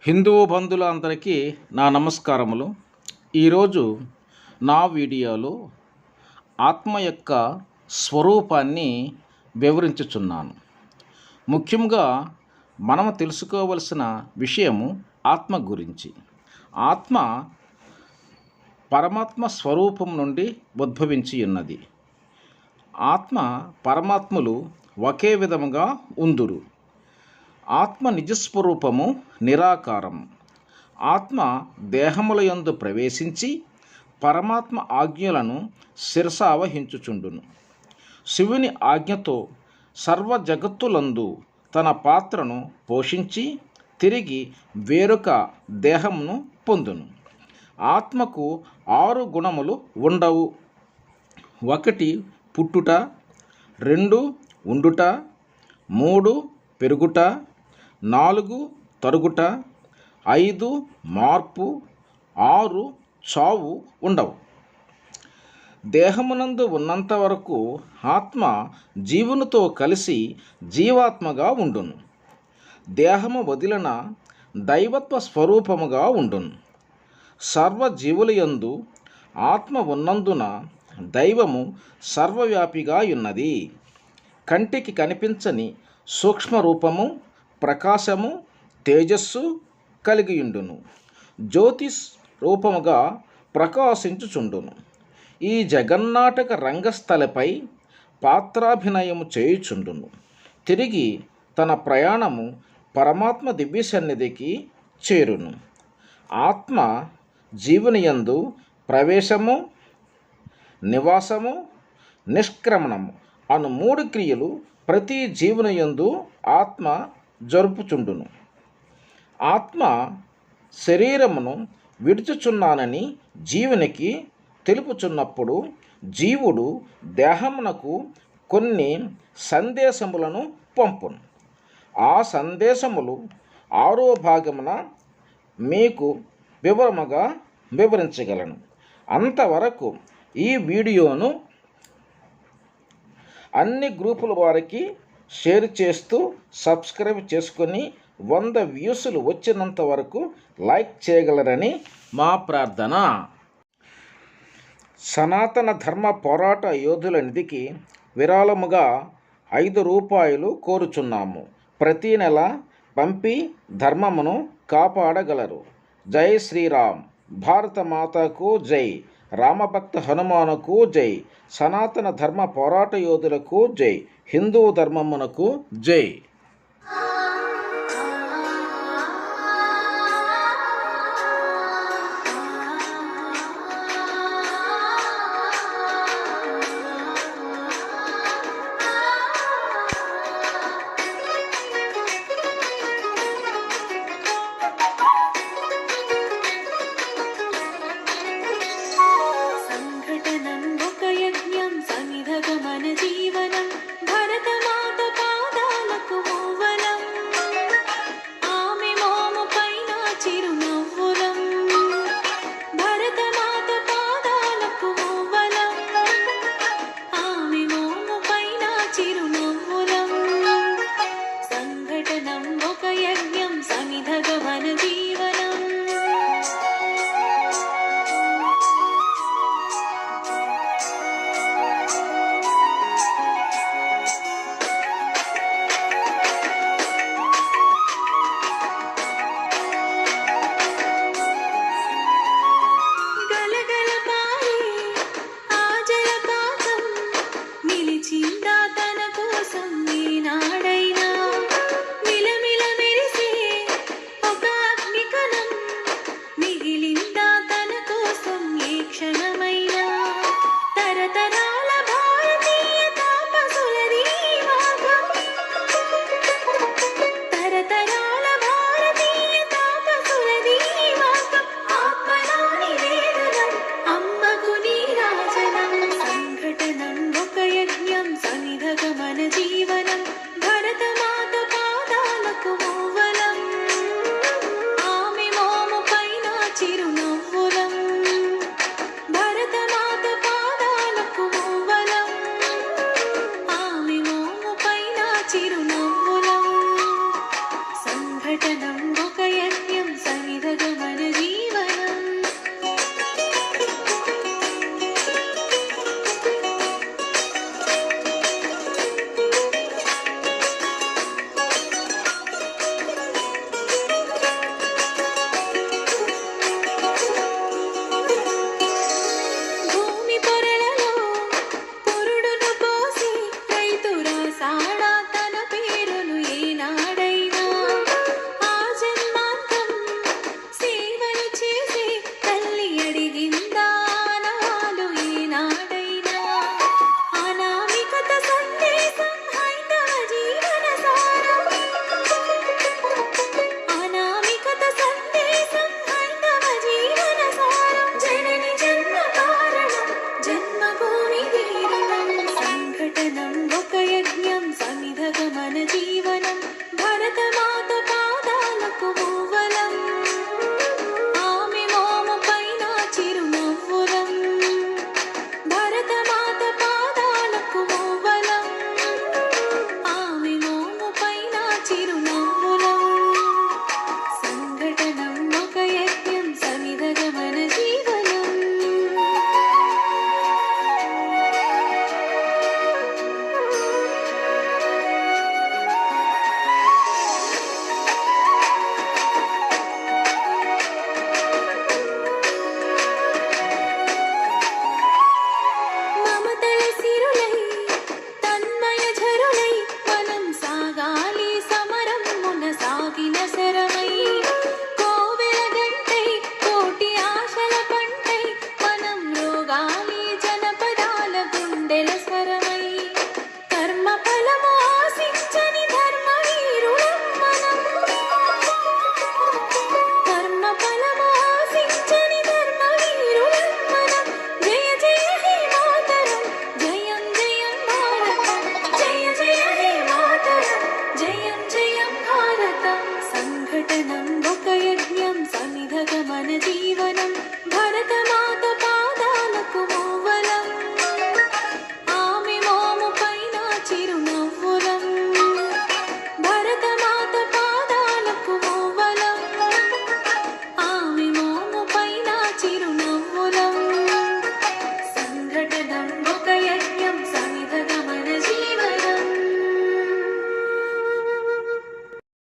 హిందూ బంధువులందరికీ నా నమస్కారములు. ఈరోజు నా వీడియోలో ఆత్మ యొక్క స్వరూపాన్ని వివరించుచున్నాను. ముఖ్యంగా మనం తెలుసుకోవలసిన విషయము ఆత్మ గురించి. ఆత్మ పరమాత్మ స్వరూపం నుండి ఉద్భవించి ఉన్నది. ఆత్మ పరమాత్ములు ఒకే విధముగా ఉందురు. ఆత్మ నిజస్వరూపము నిరాకారం. ఆత్మ దేహములయందు ప్రవేశించి పరమాత్మ ఆజ్ఞలను శిరసావహించుచుండును. శివుని ఆజ్ఞతో సర్వ జగత్తులందు తన పాత్రను పోషించి తిరిగి వేరొక దేహమును పొందును. ఆత్మకు 6 గుణములు ఉండవు. 1 పుట్టుట, 2 ఉండుట, 3 పెరుగుట, 4 తరుగుట, 5 మార్పు, 6 చావు ఉండవు. దేహమునందు ఉన్నంత వరకు ఆత్మ జీవునితో కలిసి జీవాత్మగా ఉండును. దేహము వదిలిన దైవత్వ స్వరూపముగా ఉండును. సర్వజీవులయందు ఆత్మ ఉన్నందున దైవము సర్వవ్యాపిగా ఉన్నది. కంటికి కనిపించని సూక్ష్మరూపము, ప్రకాశము, తేజస్సు కలిగియుండును. జ్యోతిష్ రూపముగా ప్రకాశించుచుండును. ఈ జగన్నాటక రంగస్థలపై పాత్రాభినయము చేయుచుండును. తిరిగి తన ప్రయాణము పరమాత్మ దివ్య సన్నిధికి చేరును. ఆత్మ జీవునియందు ప్రవేశము, నివాసము, నిష్క్రమణము అను 3 క్రియలు ప్రతి జీవునియందు ఆత్మ జరుపుచుండును. ఆత్మ శరీరమును విడుచుచున్నానని జీవునికి తెలుపుచున్నప్పుడు జీవుడు దేహమునకు కొన్ని సందేశములను పంపును. ఆ సందేశములు 6వ భాగమున మీకు వివరముగా వివరించగలను. అంతవరకు ఈ వీడియోను అన్ని గ్రూపుల వారికి షేర్ చేస్తూ సబ్స్క్రైబ్ చేసుకొని 100 వ్యూసులు వచ్చినంత వరకు లైక్ చేయగలరని మా ప్రార్థన. సనాతన ధర్మ పోరాట యోధుల నిధికి విరాళముగా 5 రూపాయలు కోరుచున్నాము. ప్రతి నెల పంపి ధర్మమును కాపాడగలరు. జై శ్రీరామ్. భారత మాతకు జై. రామభక్త హనుమానుకు జై. సనాతన ధర్మ పోరాట యోధులకు జై. హిందూ ధర్మమునకు జై.